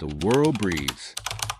the world breathes,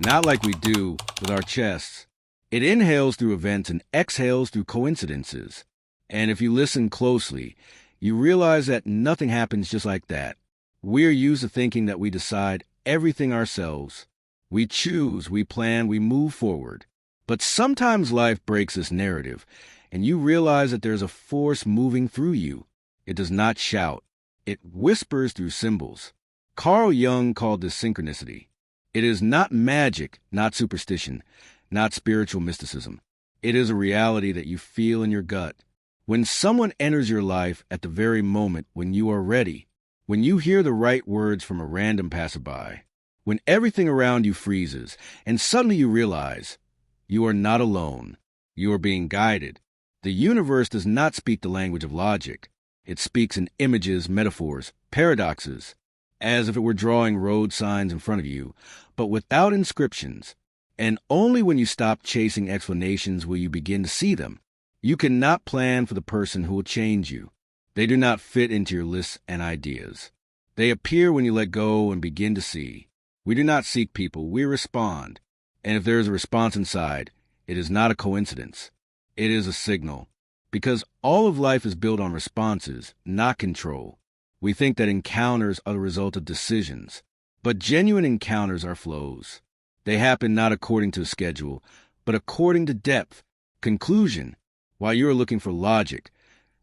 not like we do with our chests. It inhales through events and exhales through coincidences. And if you listen closely, you realize that nothing happens just like that. We're used to thinking that we decide everything ourselves. We choose, we plan, we move forward. But sometimes life breaks this narrative, and you realize that there's a force moving through you. It does not shout. It whispers through symbols. Carl Jung called this synchronicity. It is not magic, not superstition, not spiritual mysticism. It is a reality that you feel in your gut. When someone enters your life at the very moment when you are ready, when you hear the right words from a random passerby, when everything around you freezes, and suddenly you realize you are not alone. You are being guided. The universe does not speak the language of logic. It speaks in images, metaphors, paradoxes, as if it were drawing road signs in front of you, but without inscriptions. And only when you stop chasing explanations will you begin to see them. You cannot plan for the person who will change you. They do not fit into your lists and ideas. They appear when you let go and begin to see. We do not seek people, we respond. And if there is a response inside, it is not a coincidence. It is a signal. Because all of life is built on responses, not control. We think that encounters are the result of decisions. But genuine encounters are flows. They happen not according to a schedule, but according to depth, conclusion. While you are looking for logic,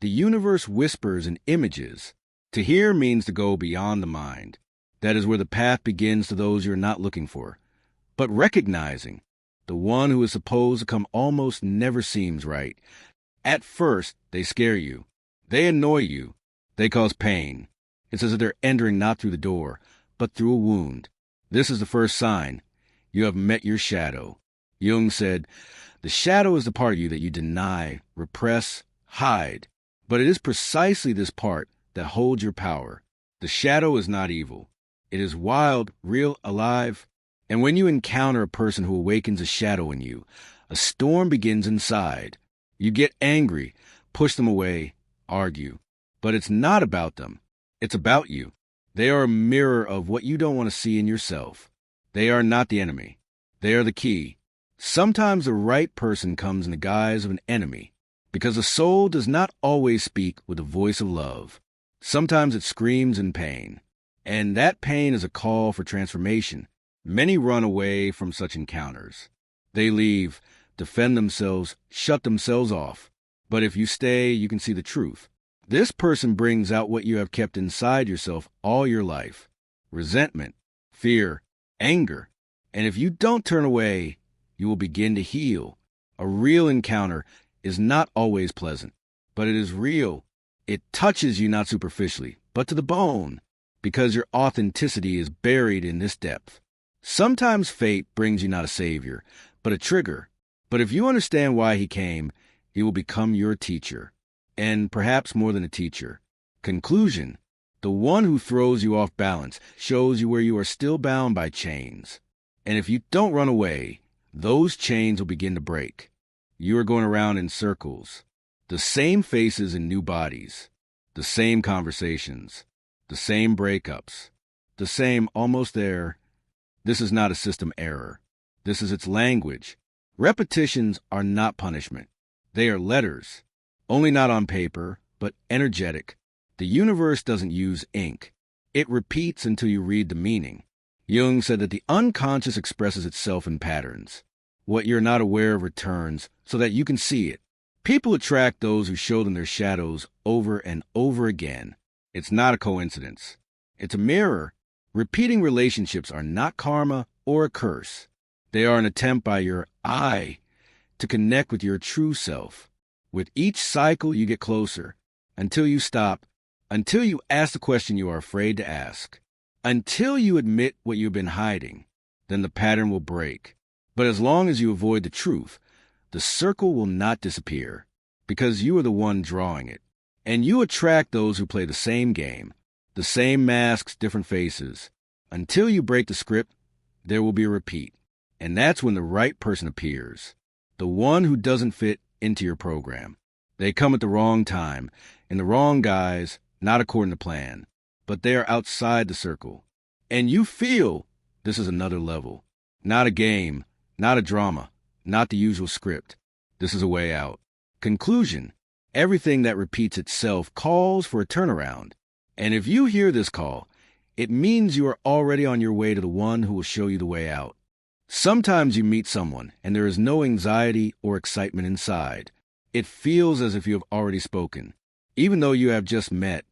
the universe whispers in images. To hear means to go beyond the mind. That is where the path begins to those you are not looking for. But recognizing, the one who is supposed to come almost never seems right. At first, they scare you. They annoy you. They cause pain. It's as if they're entering not through the door, but through a wound. This is the first sign. You have met your shadow. Jung said, the shadow is the part of you that you deny, repress, hide. But it is precisely this part that holds your power. The shadow is not evil. It is wild, real, alive. And when you encounter a person who awakens a shadow in you, a storm begins inside. You get angry, push them away, argue. But it's not about them. It's about you. They are a mirror of what you don't want to see in yourself. They are not the enemy. They are the key. Sometimes the right person comes in the guise of an enemy, because the soul does not always speak with the voice of love. Sometimes it screams in pain, and that pain is a call for transformation. Many run away from such encounters. They leave, defend themselves, shut themselves off. But if you stay, you can see the truth. This person brings out what you have kept inside yourself all your life. Resentment, fear, anger. And if you don't turn away, you will begin to heal. A real encounter is not always pleasant, but it is real. It touches you not superficially, but to the bone, because your authenticity is buried in this depth. Sometimes fate brings you not a savior, but a trigger. But if you understand why he came, he will become your teacher, and perhaps more than a teacher. Conclusion: the one who throws you off balance shows you where you are still bound by chains. And if you don't run away, those chains will begin to break. You are going around in circles. The same faces in new bodies. The same conversations. The same breakups. The same almost there. This is not a system error. This is its language. Repetitions are not punishment. They are letters. Only not on paper, but energetic. The universe doesn't use ink. It repeats until you read the meaning. Jung said that the unconscious expresses itself in patterns. What you're not aware of returns so that you can see it. People attract those who show them their shadows over and over again. It's not a coincidence. It's a mirror. Repeating relationships are not karma or a curse. They are an attempt by your I to connect with your true self. With each cycle, you get closer until you stop, until you ask the question you are afraid to ask, until you admit what you've been hiding. Then the pattern will break. But as long as you avoid the truth, the circle will not disappear, because you are the one drawing it. And you attract those who play the same game, the same masks, different faces. Until you break the script, there will be a repeat. And that's when the right person appears, the one who doesn't fit into your program. They come at the wrong time, in the wrong guise, not according to plan, but they are outside the circle. And you feel This is another level. Not a game, not a drama, not the usual script. This is a way out. Conclusion. Everything that repeats itself calls for a turnaround. And if you hear this call, it means you are already on your way to the one who will show you the way out. Sometimes you meet someone and there is no anxiety or excitement inside. It feels as if you have already spoken. Even though you have just met,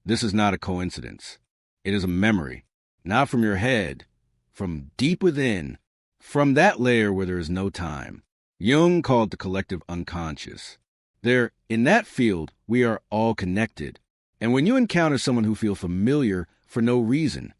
this is not a coincidence. It is a memory, not from your head, from deep within, from that layer where there is no time. Jung called the collective unconscious. There, in that field, we are all connected. And when you encounter someone who feels familiar for no reason,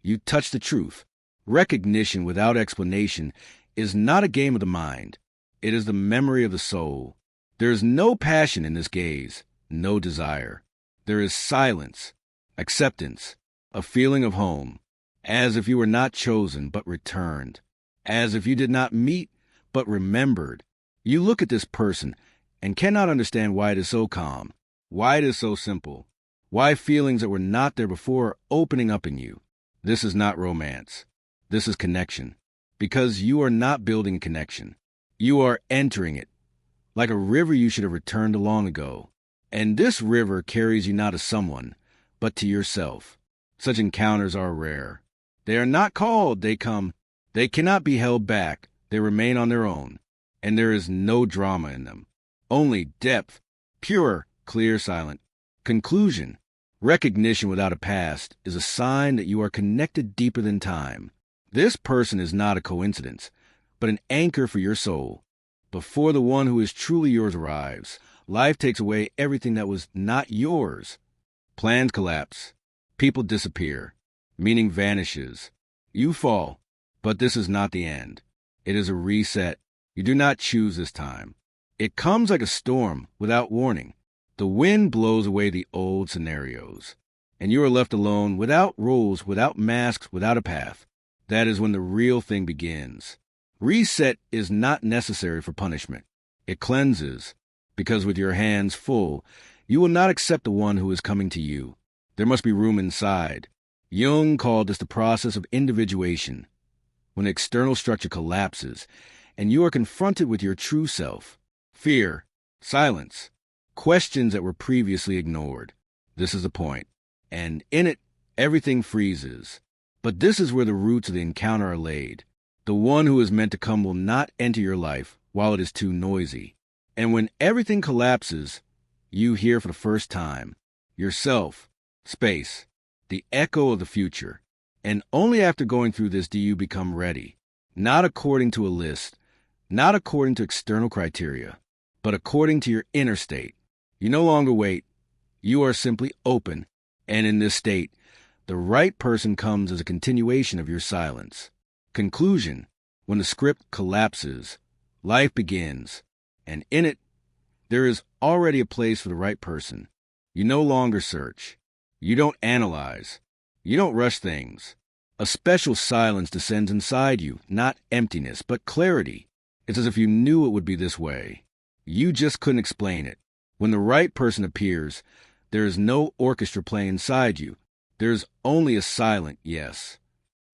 you touch the truth. Recognition without explanation is not a game of the mind. It is the memory of the soul. There is no passion in this gaze, no desire. There is silence, acceptance, a feeling of home, as if you were not chosen but returned, as if you did not meet but remembered. You look at this person and cannot understand why it is so calm, why it is so simple, why feelings that were not there before are opening up in you. This is not romance. This is connection. Because you are not building a connection. You are entering it. Like a river you should have returned to long ago. And this river carries you not to someone, but to yourself. Such encounters are rare. They are not called, they come. They cannot be held back. They remain on their own. And there is no drama in them. Only depth, pure, clear, silent. Conclusion. Recognition without a past is a sign that you are connected deeper than time. This person is not a coincidence, but an anchor for your soul. Before the one who is truly yours arrives, life takes away everything that was not yours. Plans collapse. People disappear. Meaning vanishes. You fall. But this is not the end. It is a reset. You do not choose this time. It comes like a storm without warning. The wind blows away the old scenarios, and you are left alone without rules, without masks, without a path. That is when the real thing begins. Reset is not necessary for punishment. It cleanses, because with your hands full, you will not accept the one who is coming to you. There must be room inside. Jung called this the process of individuation. When the external structure collapses, and you are confronted with your true self, fear, silence, questions that were previously ignored. This is the point. And in it, everything freezes. But this is where the roots of the encounter are laid. The one who is meant to come will not enter your life while it is too noisy. And when everything collapses, you hear for the first time yourself, space, the echo of the future. And only after going through this do you become ready. Not according to a list, not according to external criteria, but according to your inner state. You no longer wait. You are simply open. And in this state, the right person comes as a continuation of your silence. Conclusion. When the script collapses, life begins. And in it, there is already a place for the right person. You no longer search. You don't analyze. You don't rush things. A special silence descends inside you, not emptiness, but clarity. It's as if you knew it would be this way. You just couldn't explain it. When the right person appears, there is no orchestra playing inside you. There's only a silent yes.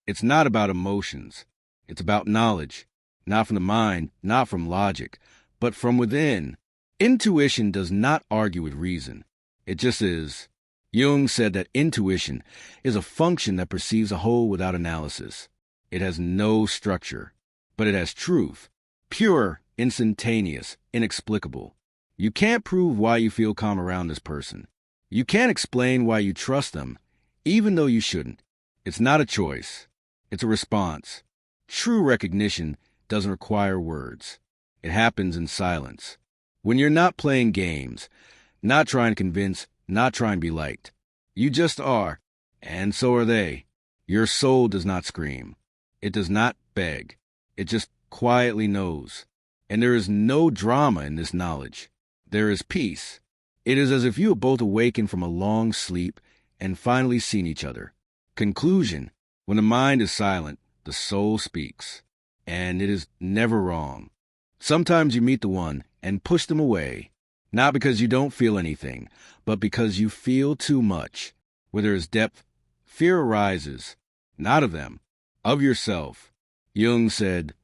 It's not about emotions. It's about knowledge. Not from the mind, not from logic, but from within. Intuition does not argue with reason. It just is. Jung said that intuition is a function that perceives a whole without analysis. It has no structure, but it has truth. Pure, instantaneous, inexplicable. You can't prove why you feel calm around this person. You can't explain why you trust them, even though you shouldn't. It's not a choice. It's a response. True recognition doesn't require words. It happens in silence. When you're not playing games, not trying to convince, not trying to be liked. You just are, and so are they. Your soul does not scream. It does not beg. It just quietly knows. And there is no drama in this knowledge. There is peace. It is as if you have both awakened from a long sleep and finally seen each other. Conclusion. When the mind is silent, the soul speaks. And it is never wrong. Sometimes you meet the one and push them away. Not because you don't feel anything, but because you feel too much. Where there is depth, fear arises. Not of them, of yourself. Jung said,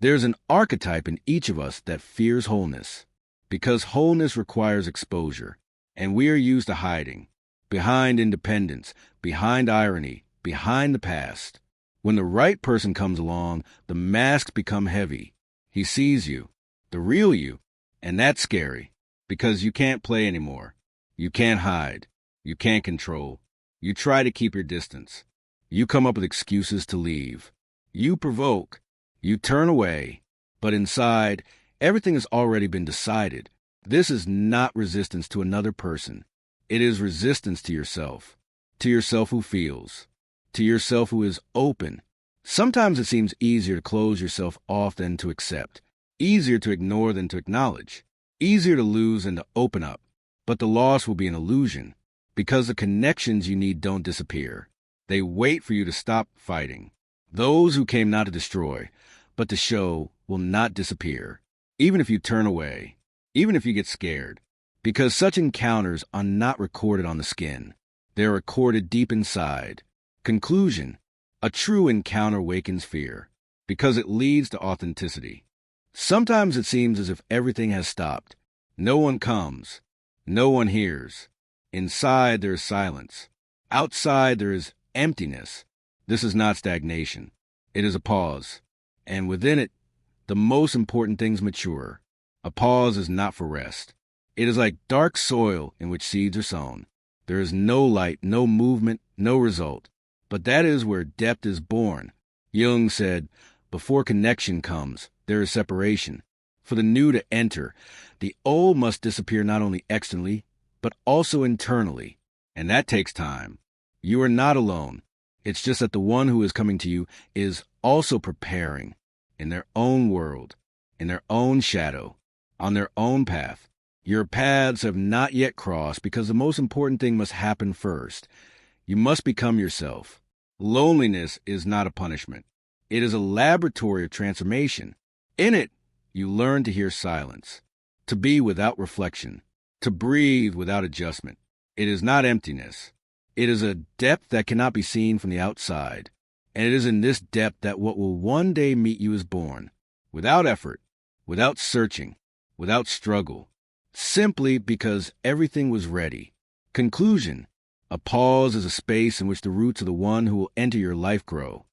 "There's an archetype in each of us that fears wholeness, because wholeness requires exposure, and we are used to hiding, behind independence, behind irony, behind the past. When the right person comes along, the masks become heavy. He sees you, the real you, and that's scary, because you can't play anymore. You can't hide. You can't control. You try to keep your distance. You come up with excuses to leave. You provoke. You turn away. But inside, everything has already been decided. This is not resistance to another person. It is resistance to yourself who feels, to yourself who is open. Sometimes it seems easier to close yourself off than to accept, easier to ignore than to acknowledge, easier to lose than to open up. But the loss will be an illusion, because the connections you need don't disappear. They wait for you to stop fighting. Those who came not to destroy, but to show, will not disappear, even if you turn away, even if you get scared, because such encounters are not recorded on the skin. They're recorded deep inside. Conclusion: a true encounter wakens fear, because it leads to authenticity. Sometimes it seems as if everything has stopped. No one comes. No one hears. Inside there is silence. Outside there is emptiness. This is not stagnation. It is a pause. And within it, the most important things mature. A pause is not for rest. It is like dark soil in which seeds are sown. There is no light, no movement, no result. But that is where depth is born. Jung said, before connection comes, there is separation. For the new to enter, the old must disappear not only externally, but also internally. And that takes time. You are not alone. It's just that the one who is coming to you is also preparing, in their own world, in their own shadow, on their own path. Your paths have not yet crossed because the most important thing must happen first. You must become yourself. Loneliness is not a punishment. It is a laboratory of transformation. In it, you learn to hear silence, to be without reflection, to breathe without adjustment. It is not emptiness. It is a depth that cannot be seen from the outside. And it is in this depth that what will one day meet you is born, without effort, without searching, without struggle, simply because everything was ready. Conclusion: a pause is a space in which the roots of the one who will enter your life grow.